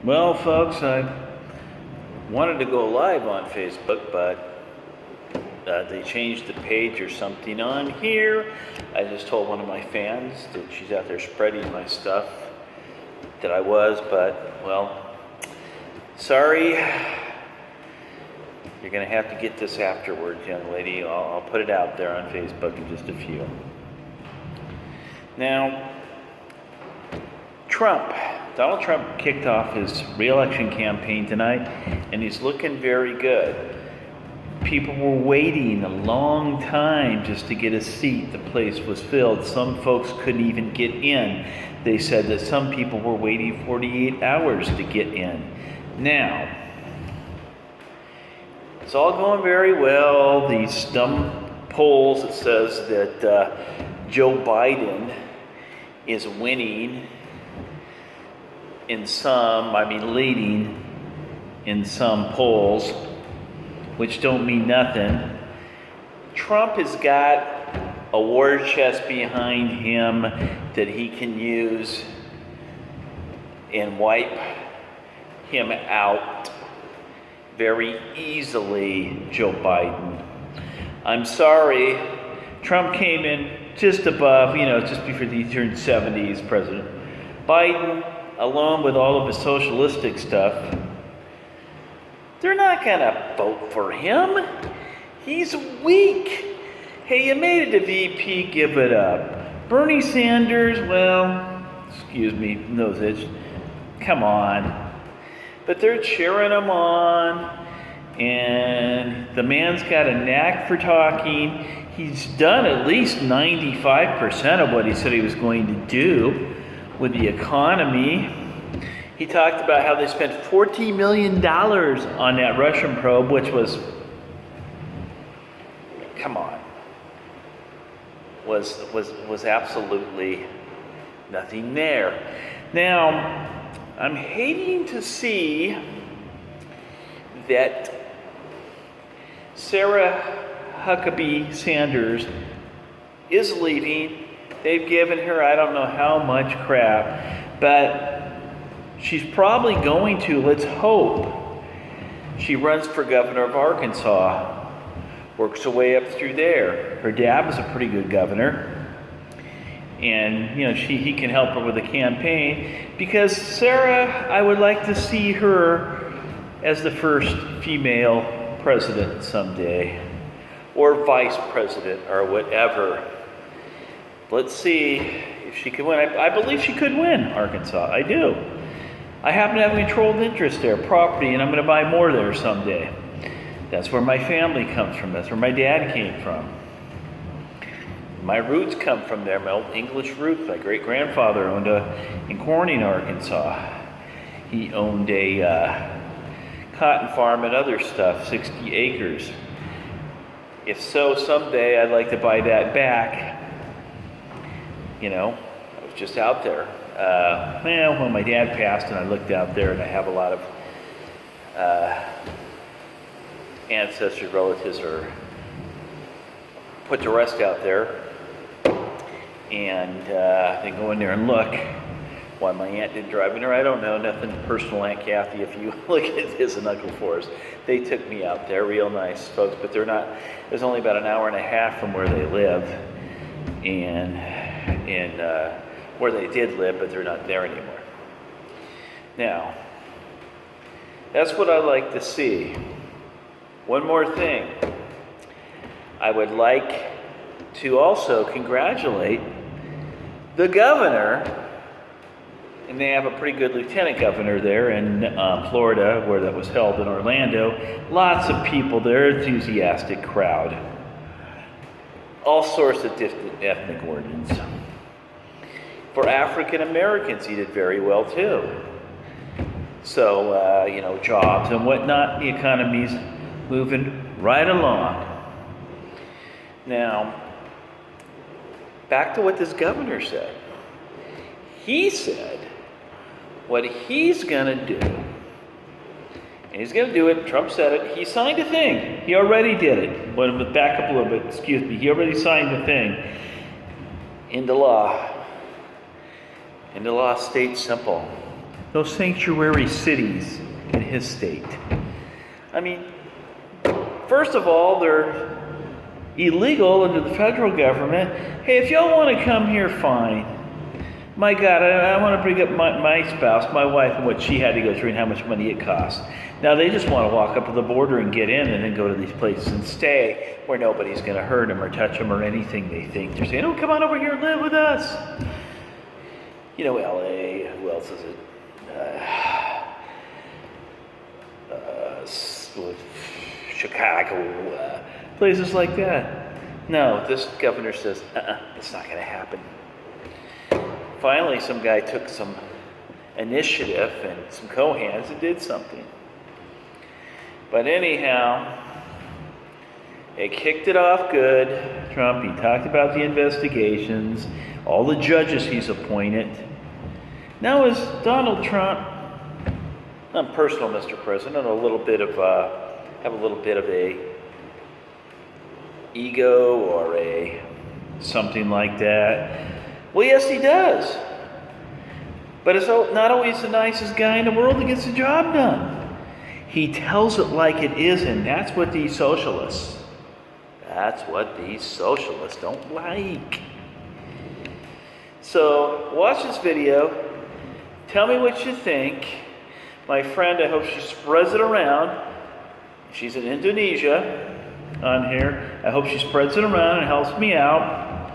Well, folks, I wanted to go live on Facebook, but they changed the page or something on here. I just told one of my fans that she's out there spreading my stuff that I was, but, well, sorry. You're going to have to get this afterwards, young lady. I'll put it out there on Facebook in just a few. Now, Donald Trump kicked off his re-election campaign tonight, and he's looking very good. People were waiting a long time just to get a seat. The place was filled. Some folks couldn't even get in. They said that some people were waiting 48 hours to get in. Now, it's all going very well. These dumb polls that says that Joe Biden is winning leading in some polls, which don't mean nothing. Trump has got a war chest behind him that he can use and wipe him out very easily, Joe Biden. I'm sorry, Trump came in just above, just before he turned 70 as president. Biden, along with all of his socialistic stuff, they're not going to vote for him. He's weak. Hey, you made it to VP, give it up. Bernie Sanders, well, excuse me, nose itch. Come on. But they're cheering him on, and the man's got a knack for talking. He's done at least 95% of what he said he was going to do with the economy. He talked about how they spent $40 million on that Russian probe, which was, come on, was absolutely nothing there. Now, I'm hating to see that Sarah Huckabee Sanders is leaving. They've given her I don't know how much crap, but she's probably going to, let's hope, she runs for governor of Arkansas, works her way up through there. Her dad was a pretty good governor, and he can help her with the campaign, because Sarah, I would like to see her as the first female president someday, or vice president, or whatever. Let's see if she can win. I believe she could win Arkansas. I do. I happen to have a controlled interest there, property, and I'm going to buy more there someday. That's where my family comes from. That's where my dad came from. My roots come from there, my old English roots. My great-grandfather owned in Corning, Arkansas. He owned a cotton farm and other stuff, 60 acres. If so, someday I'd like to buy that back. I was just out there. When my dad passed, and I looked out there, and I have a lot of ancestors, relatives are put to rest out there. And they go in there and look. Why my aunt didn't drive in there, I don't know. Nothing personal, Aunt Kathy. If you look at this and Uncle Forrest, they took me out there. Real nice folks, but they're not. There's only about an hour and a half from where they live, and where they did live, but they're not there anymore. Now, that's what I like to see. One more thing. I would like to also congratulate the governor, and they have a pretty good lieutenant governor there in Florida, where that was held in Orlando. Lots of people there, enthusiastic crowd. All sorts of different ethnic origins. For African Americans, he did very well too. So, jobs and whatnot, the economy's moving right along. Now, back to what this governor said. He said what he's going to do, and he's going to do it, Trump said it, he signed a thing. He already did it. But back up a little bit, he already signed the thing into law. And the law states simple. those sanctuary cities in his state. I mean, first of all, they're illegal under the federal government. Hey, if y'all want to come here, fine. My God, I want to bring up my spouse, my wife, and what she had to go through and how much money it cost. Now they just want to walk up to the border and get in and then go to these places and stay where nobody's going to hurt them or touch them or anything they think. They're saying, oh, come on over here and live with us. You know, LA, who else is it? Chicago, places like that. No, this governor says, it's not going to happen. Finally, some guy took some initiative and some co-hands and did something. But anyhow, it kicked it off good. Trump, he talked about the investigations, all the judges he's appointed. Now is Donald Trump, not personal, Mr. President, have a little bit of a ego or a something like that. Well, yes, he does. But it's not always the nicest guy in the world that gets the job done. He tells it like it is, and that's what these socialists don't like. So, watch this video. Tell me what you think. My friend, I hope she spreads it around. She's in Indonesia on here. I hope she spreads it around and helps me out.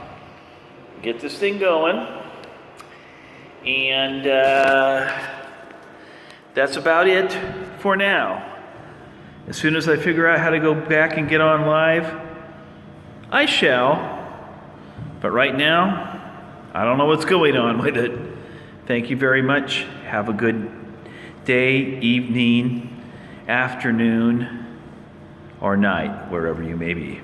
Get this thing going. And that's about it for now. As soon as I figure out how to go back and get on live, I shall. But right now, I don't know what's going on with it. Thank you very much. Have a good day, evening, afternoon, or night, wherever you may be.